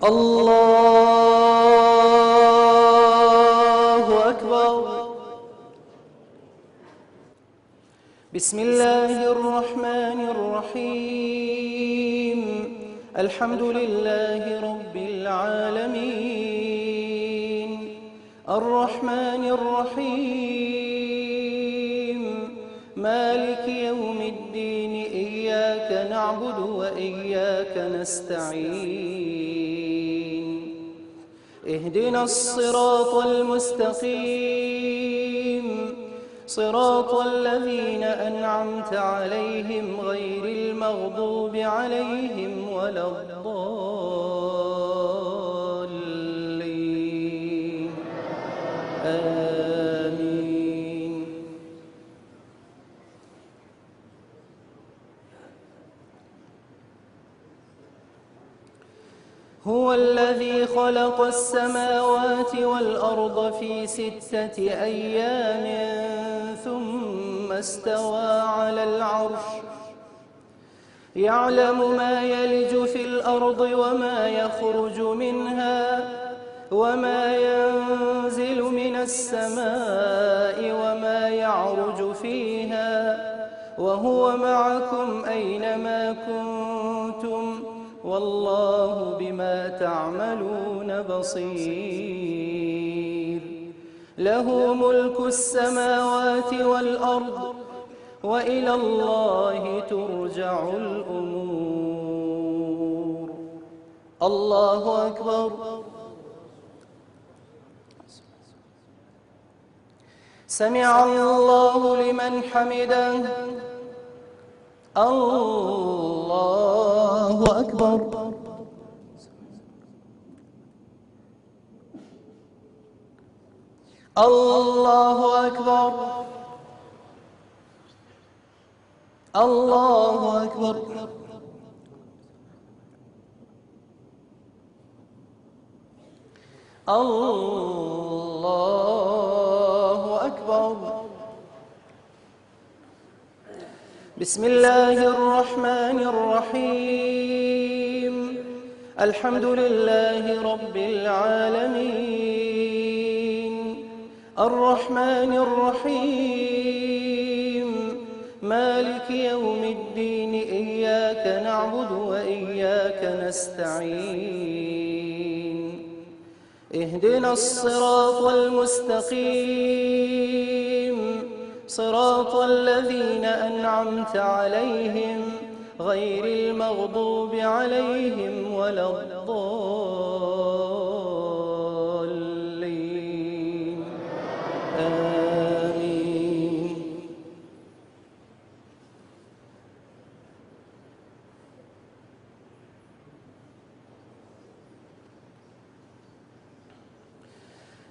الله أكبر. بسم الله الرحمن الرحيم. الحمد لله رب العالمين، الرحمن الرحيم، مالك يوم الدين. إياك نعبد وإياك نستعين. اهدنا الصراط المستقيم، صراط الذين أنعمت عليهم غير المغضوب عليهم ولا الضالين. آمين. هو الذي خلق السماوات والأرض في 6 أيام ثم استوى على العرش، يعلم ما يلج في الأرض وما يخرج منها وما ينزل من السماء وما يعرج فيها، وهو معكم أينما كنتم، والله بما تعملون بصير. له ملك السماوات والأرض، وإلى الله ترجع الأمور. الله أكبر. سمع الله لمن حمده. الله أكبر. الله أكبر. الله أكبر. الله أكبر. بسم الله الرحمن الرحيم. الحمد لله رب العالمين، الرحمن الرحيم، مالك يوم الدين. إياك نعبد وإياك نستعين. اهدنا الصراط المستقيم، صراط الذين أنعمت عليهم غير المغضوب عليهم ولا الضالين. آمين.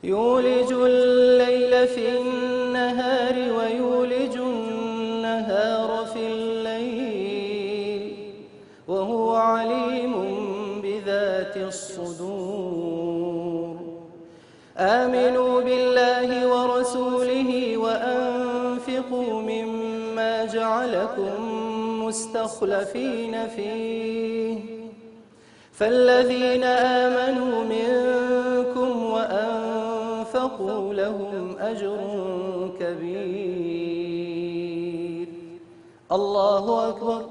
يولج الليل في النهار ويولج النهار في الليل، وهو عليم بذات الصدور. آمنوا بالله ورسوله وأنفقوا مما جعلكم مستخلفين فيه، فالذين آمنوا منكم وأنفقوا لهم أجر كبير. الله أكبر.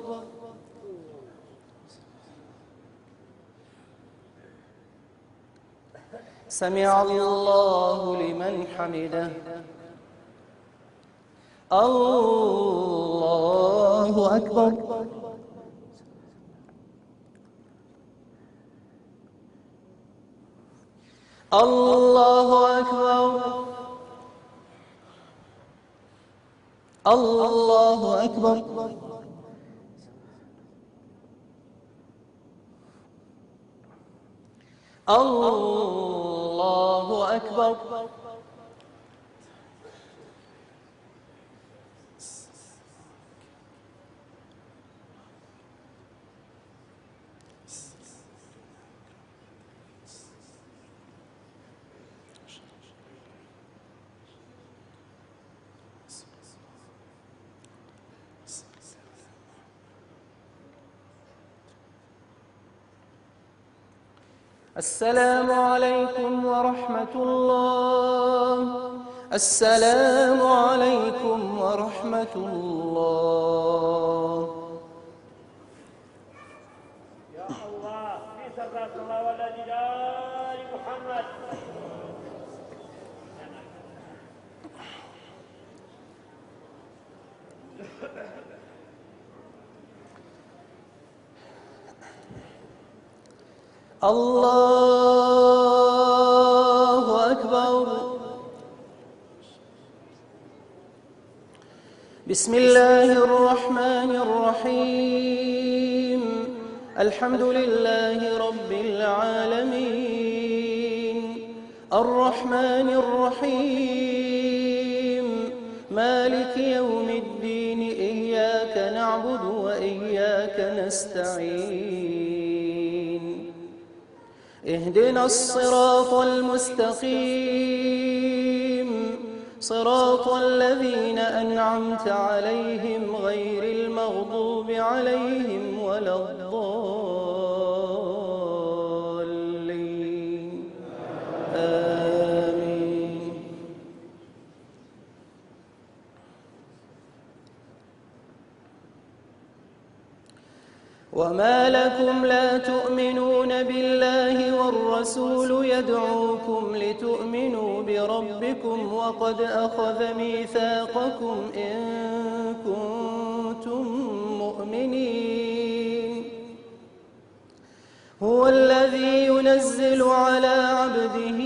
سمع الله لمن حمده. الله أكبر. الله أكبر. الله أكبر. الله أكبر. السلام عليكم ورحمة الله. السلام عليكم ورحمة الله. يا الله في سرات الله والأجلال محمد. الله أكبر. بسم الله الرحمن الرحيم. الحمد لله رب العالمين الرحمن الرحيم مالك يوم الدين إياك نعبد وإياك نستعين اهدنا الصراط المستقيم صراط الذين أنعمت عليهم غير المغضوب عليهم ولا الضالين آمين. وما لكم لا تؤمنون بالله والرسول يدعوكم لتؤمنوا بربكم وقد أخذ ميثاقكم إن كنتم مؤمنين. هو الذي ينزل على عبده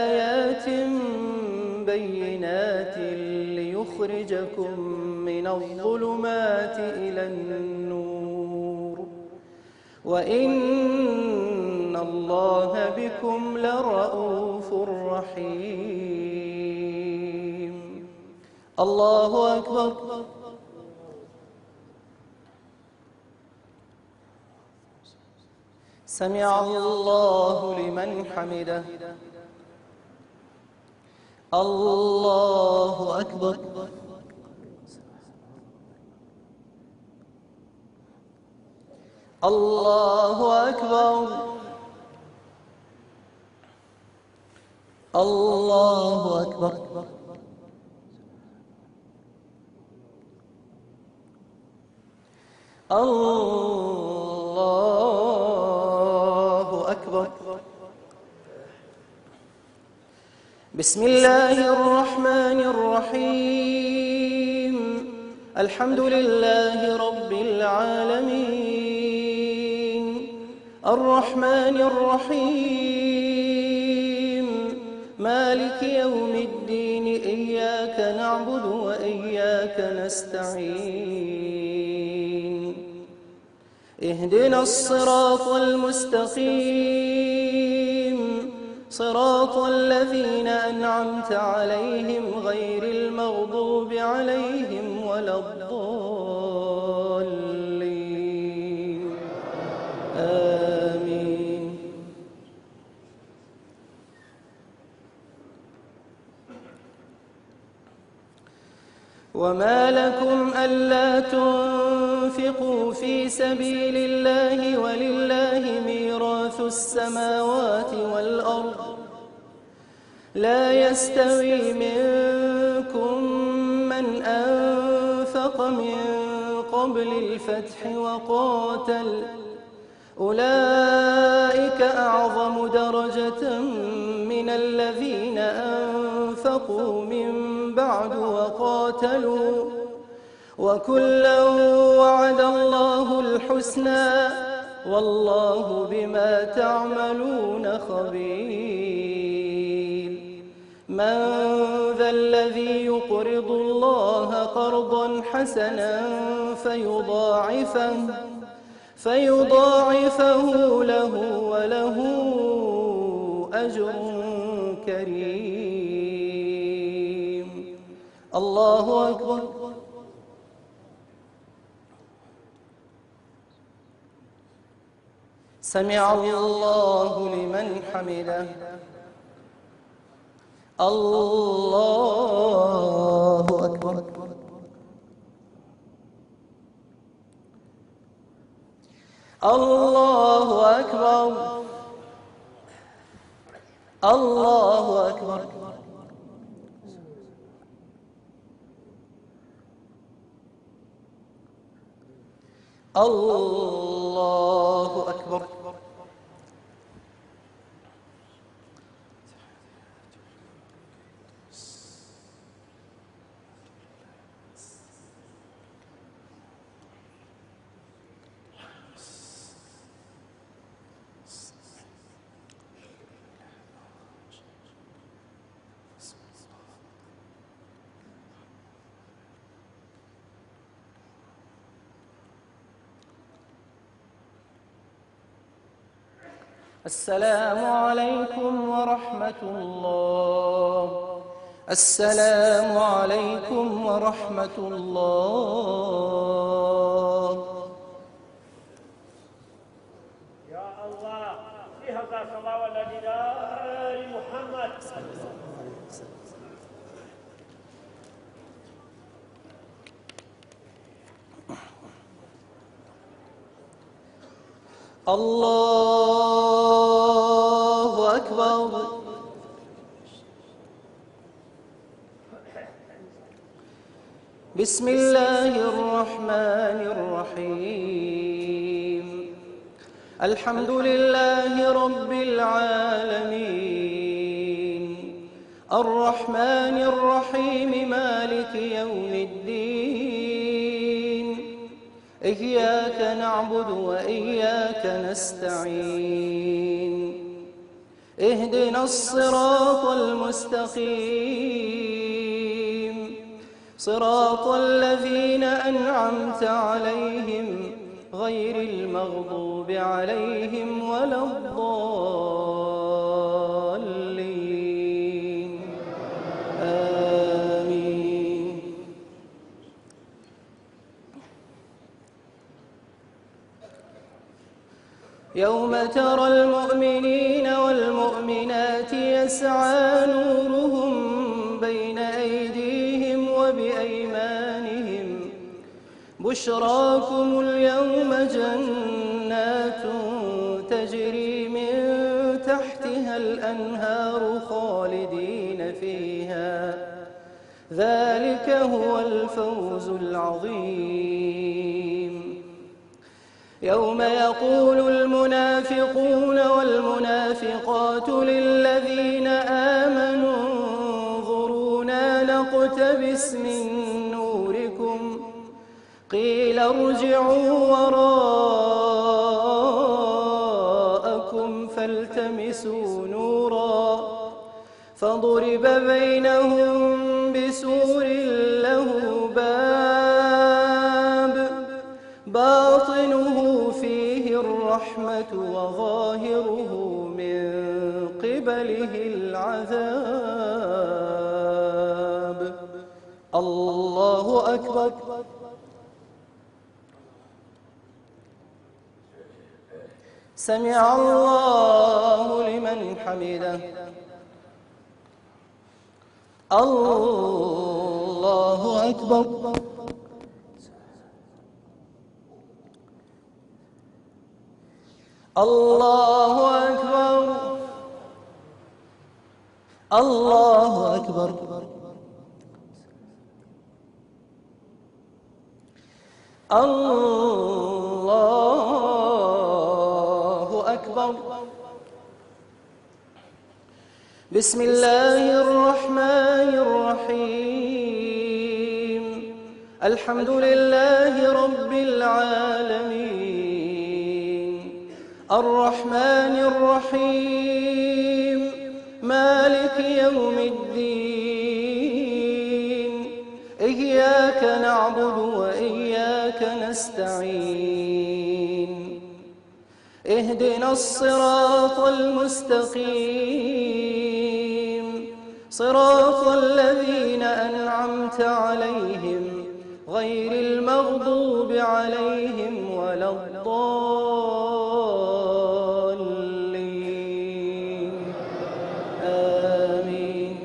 آيات بينات ليخرجكم من الظلمات إلى النور وإن الله بكم لرءوف رحيم. الله أكبر. سمع الله لمن حمده. الله أكبر. الله أكبر. الله أكبر. الله أكبر. بسم الله الرحمن الرحيم. الحمد لله رب العالمين الرحمن الرحيم مالك يوم الدين إياك نعبد وإياك نستعين اهدنا الصراط المستقيم صراط الذين أنعمت عليهم غير المغضوب عليهم ولا الضالين آمين. وما لكم ألا تنفقوا في سبيل الله ولله ميراث السماوات والأرض لا يستوي منكم من أنفق من قبل الفتح وقاتل أولئك أعظم درجة من الذين أنفقوا من بعد وقاتلوا وكلا وعد الله الحسنى والله بما تعملون خبير. من ذا الذي يقرض الله قرضا حسنا فيضاعفه له وله أجر كريم. الله أكبر. سمع الله لمن حمده. الله أكبر. الله أكبر. الله أكبر. الله أكبر. السلام عليكم ورحمة الله. السلام عليكم ورحمة الله. يا الله في هذا الصلاة والذي دار محمد. الله أكبر. بسم الله الرحمن الرحيم. الحمد لله رب العالمين، الرحمن الرحيم، مالك يوم الدين. إياك نعبد وإياك نستعين. اهدنا الصراط المستقيم، صراط الذين أنعمت عليهم غير المغضوب عليهم ولا الضالين. آمين. يوم ترى المؤمنين والمؤمنات يسعى نورهم بين أيديهم وبأيمانهم. بشراكم اليوم جنات تجري من تحتها الأنهار خالدين فيها، ذلك هو الفوز العظيم. يوم يقول المنافقون والمنافقات للذين آمنوا انظرونا نقتبس من نوركم، قيل ارجعوا وراءكم فالتمسوا نورا، فضرب بينهم بسور له باب باطنه فيه الرحمة وظاهره من قبله العذاب. الله أكبر. سمع الله لمن حمده. الله أكبر. الله أكبر. الله أكبر. الله أكبر. بسم الله الرحمن الرحيم. الحمد لله رب العالمين، الرحمن الرحيم، مالك يوم الدين. إياك نعبد وإياك نستعين. اهدنا الصراط المستقيم، صراط الذين أنعمت عليهم غير المغضوب عليهم ولا الضالين. آمين.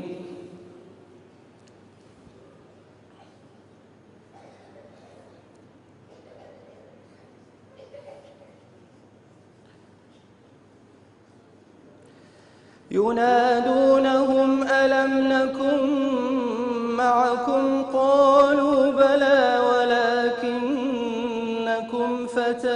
ينادونهم ألم نكن معكم قالوا بلى ولكنكم فتنتم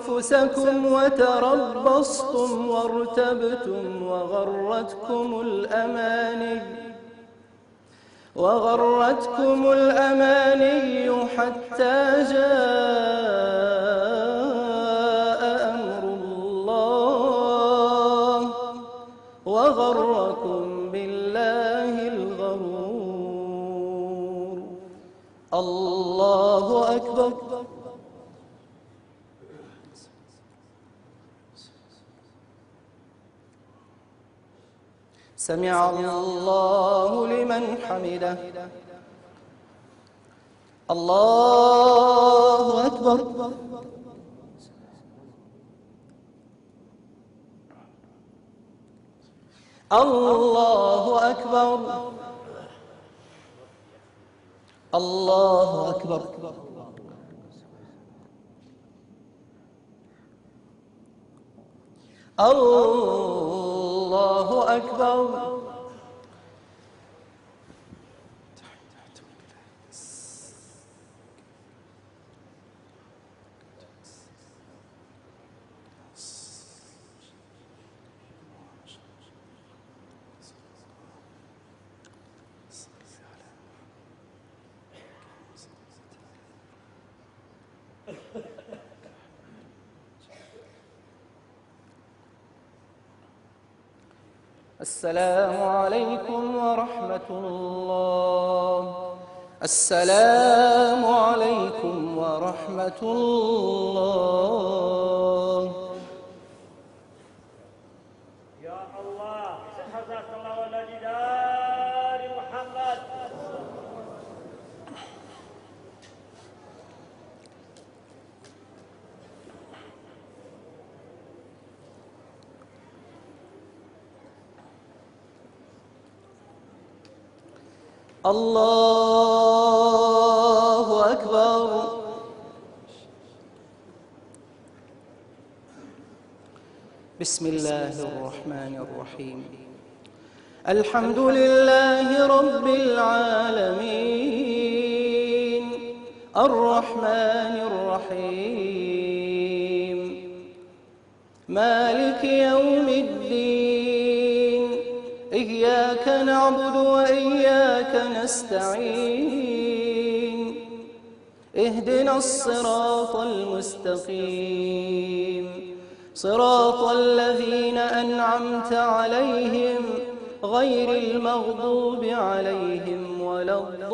أنفسكم وتربصتم وارتبتم وغرتكم الأماني حتى جاء أمر الله وغركم بالله الغرور. الله أكبر. سمع الله لمن حمده. الله أكبر. الله أكبر. الله أكبر. الله أكبر. السلام عليكم ورحمة الله. السلام عليكم ورحمة الله. يا الله حفظك الله ولد دار محمد. الله أكبر. بسم الله الرحمن الرحيم. الحمد لله رب العالمين الرحمن الرحيم مالك يوم الدين. إياك نعبد وإياك نستعين. اهدنا الصراط المستقيم صراط الذين أنعمت عليهم غير المغضوب عليهم ولا الضالين.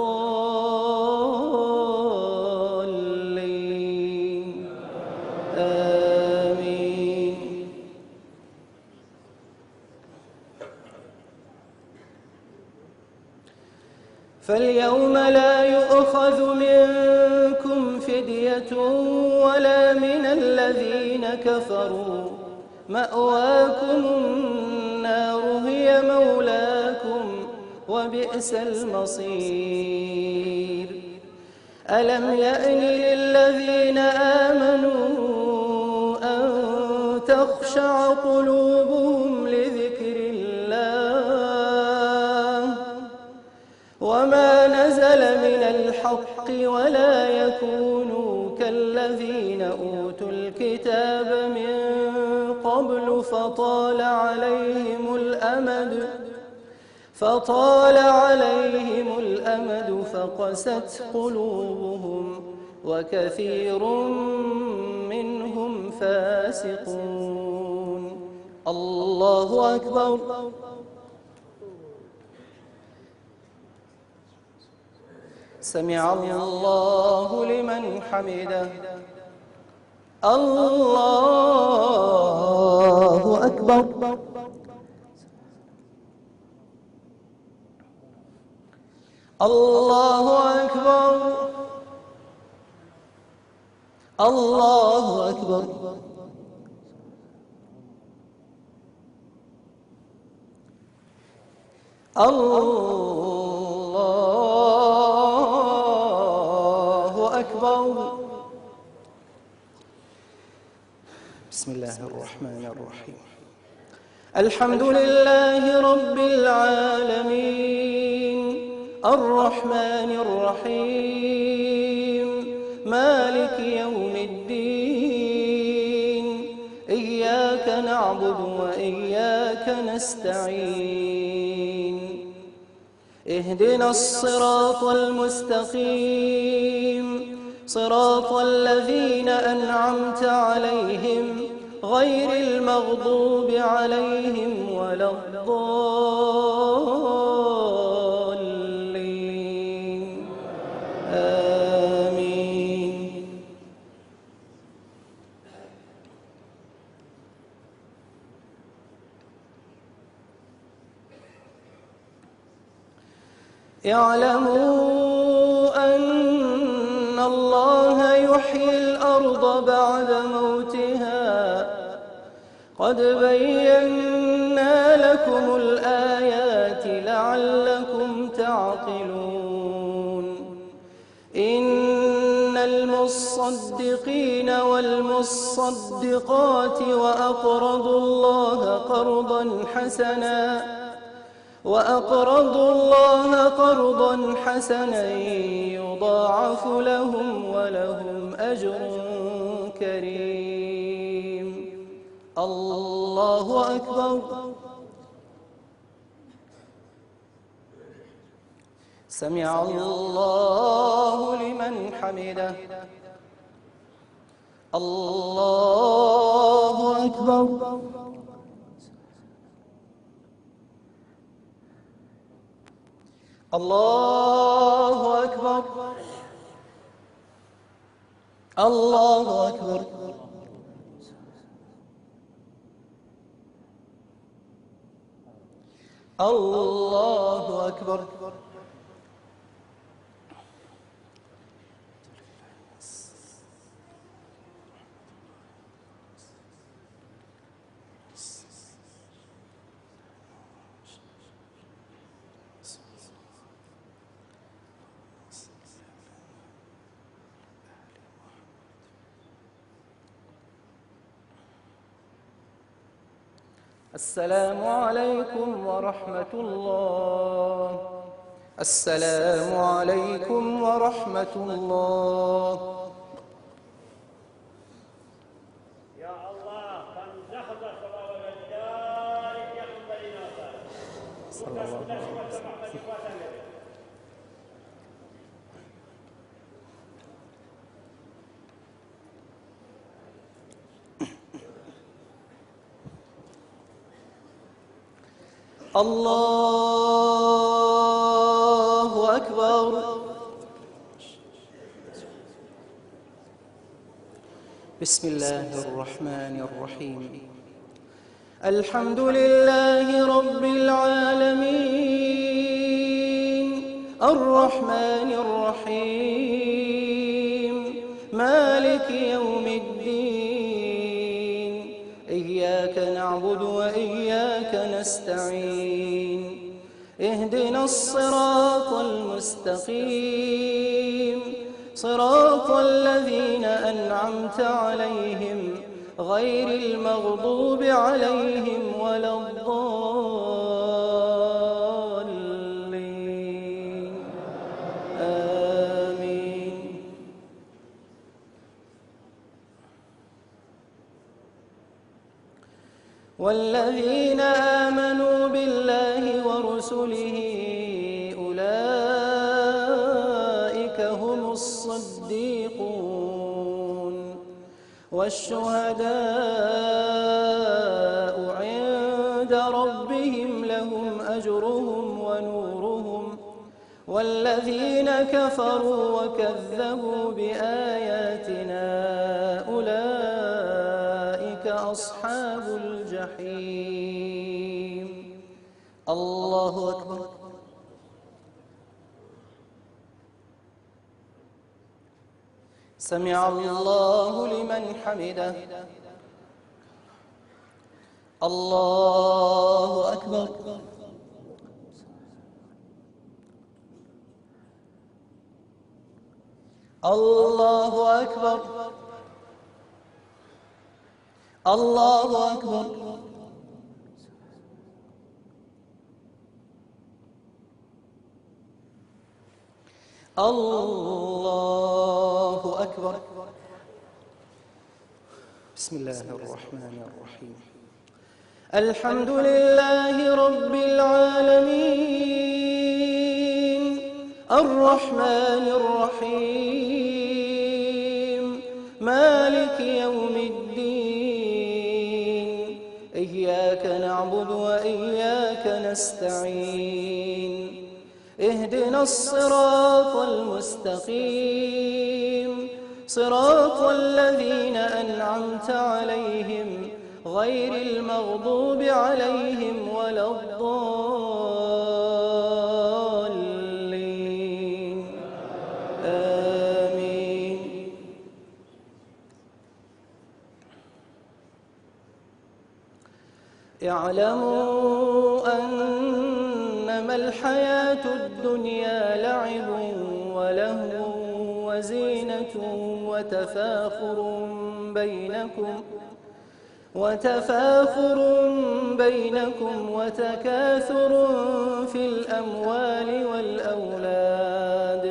آمين. فاليوم لا يؤخذ منكم فدية ولا من الذين كفروا. مأواكم النار هي مولاكم وبئس المصير. ألم يأن للذين آمنوا أن تخشع قلوبهم لذكر الله وما نزل من الحق ولا يكونوا كالذين أوتوا الكتاب من قبل فطال عليهم الأمد فقست قلوبهم وكثير منهم فاسقون. الله أكبر. سمع الله لمن حمده. الله أكبر. الله أكبر. الله أكبر. الله أكبر. بسم الله الرحمن الرحيم. الحمد لله رب العالمين الرحمن الرحيم مالك يوم الدين إياك نعبد وإياك نستعين اهدنا الصراط المستقيم صراط الذين أنعمت عليهم غير المغضوب عليهم ولا الضالين آمين. اعلموا أن الله يحيي الأرض بعد موتها قد بينا لكم الآيات لعلكم تعقلون. إن المصدقين والمصدقات وأقرضوا الله قرضا حسنا يضاعف لهم ولهم أجر كريم. الله أكبر. سمع الله لمن حمده. الله أكبر. الله أكبر. الله أكبر. الله أكبر. السلام عليكم ورحمة الله. السلام عليكم ورحمة الله. يا الله فانزحز صلاة الجار يقبل ناصر صلى الله عليه وسلم. الله أكبر. بسم الله الرحمن الرحيم. الحمد لله رب العالمين الرحمن الرحيم مالك يوم الدين إياك نعبد وإياك نستعين اهدنا الصراط المستقيم صراط الذين أنعمت عليهم غير المغضوب عليهم ولا الضالين آمين. والذين آمنوا بالله ورسله أولئك هم الصديقون والشهداء عند ربهم لهم أجرهم ونورهم والذين كفروا وكذبوا بآياتنا أولئك أصحاب الجحيم. الله أكبر. سمع الله لمن حمده. الله أكبر. الله أكبر. الله أكبر. الله أكبر. بسم الله الرحمن الرحيم. الحمد لله رب العالمين الرحمن الرحيم مالك يوم الدين إياك نعبد وإياك نستعين اهدنا الصراط المستقيم صراط الذين أنعمت عليهم غير المغضوب عليهم ولا الضالين آمين. اعلموا أنما الحياة الدنيا لعب ولهو وزينة وتفاخر بينكم وتكاثر في الأموال والأولاد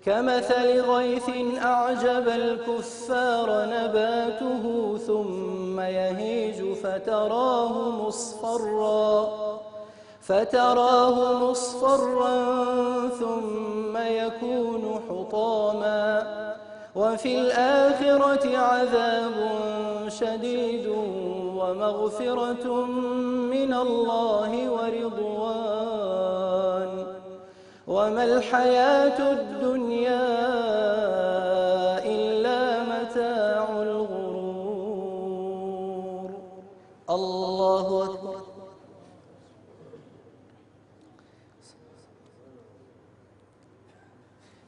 كمثل غيث أعجب الكفار نباته ثم يهيج فتراه مصفرا ثم يكون حطاما وفي الآخرة عذاب شديد ومغفرة من الله ورضوان وما الحياة الدنيا إلا متاع الغرور. الله أكبر.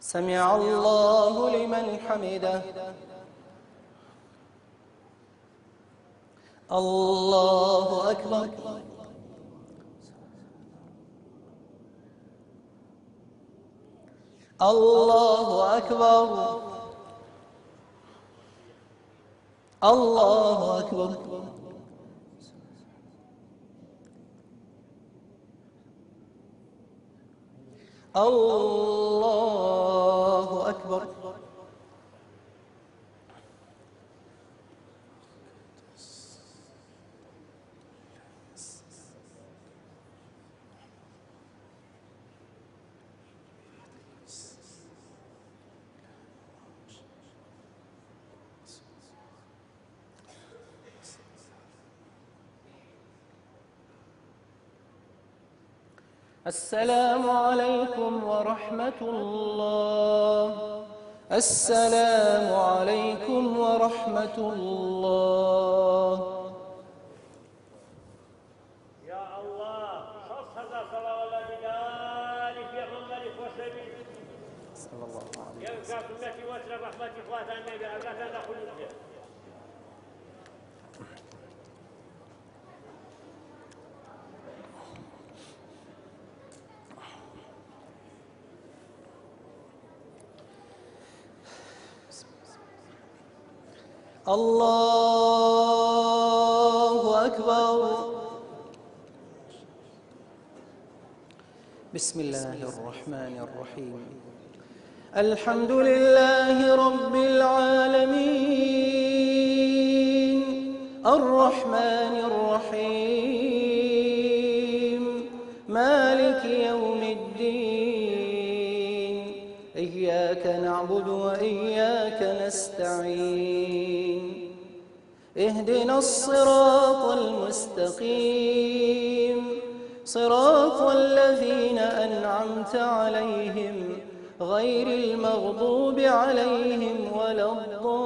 سمع الله لمن حمده. الله أكبر. الله أكبر. الله أكبر. الله أكبر. السلام عليكم ورحمة الله. السلام عليكم ورحمة الله. يا الله صلى الله عليه محمد وسلم. صلى الله عليه وسلم. يبقى سنتي وسر رحمة إخواتنا النبي أبلغنا خلوده. الله أكبر. بسم الله الرحمن الرحيم. الحمد لله رب العالمين الرحمن الرحيم مالك يوم الدين إياك نعبد وإياك نستعين اهدنا الصراط المستقيم صراط الذين أنعمت عليهم غير المغضوب عليهم ولا الضالين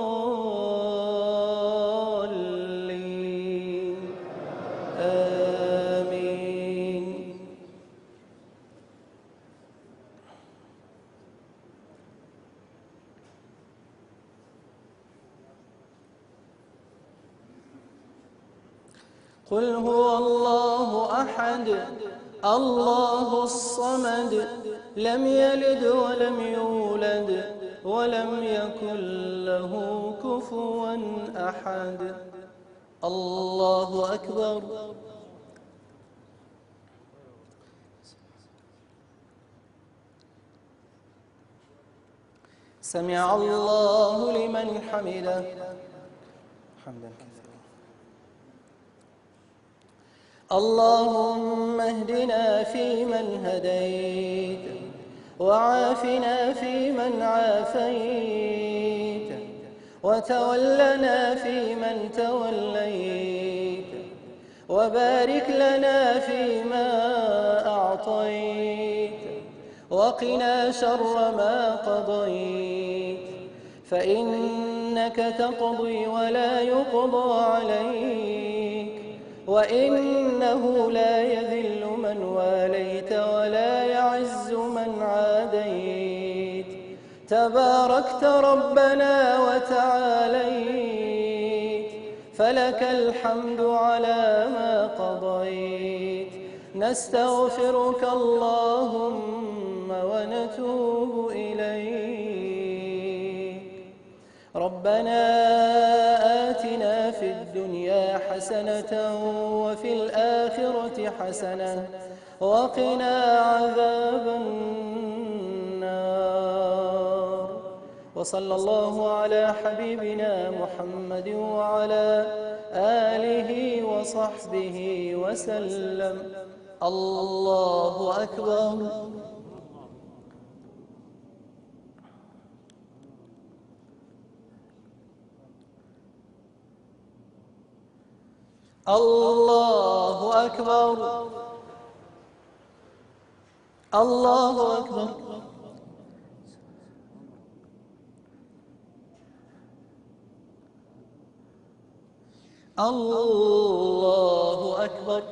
آمين. قل هو الله أحد الله الصمد لم يلد ولم يولد ولم يكن له كفوا أحد. الله أكبر. سمع الله لمن حمده. حمدا كثيرا. اللهم اهدنا فيمن هديت، وعافنا فيمن عافيت، وتولنا فيمن توليت، وبارك لنا فيما أعطيت، وقنا شر ما قضيت، فإنك تقضي ولا يقضى عليك، وإنه لا يذل من واليت ولا يعز من عاديت. تباركت ربنا وتعاليت، فلك الحمد على ما قضيت. نستغفرك اللهم ونتوب إليك. ربنا آتنا في الدنيا حسنة وفي الآخرة حسنة وقنا عذاب النار. وصلى الله على حبيبنا محمد وعلى آله وصحبه وسلم. الله أكبر. الله أكبر. الله أكبر. الله أكبر.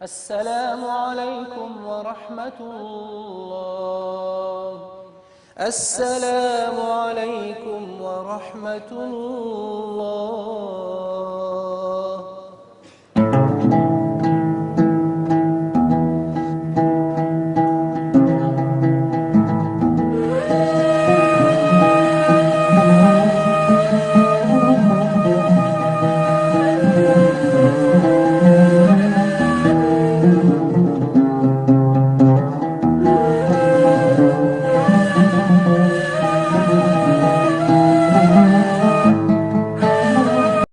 السلام عليكم ورحمة الله. السلام عليكم ورحمة الله.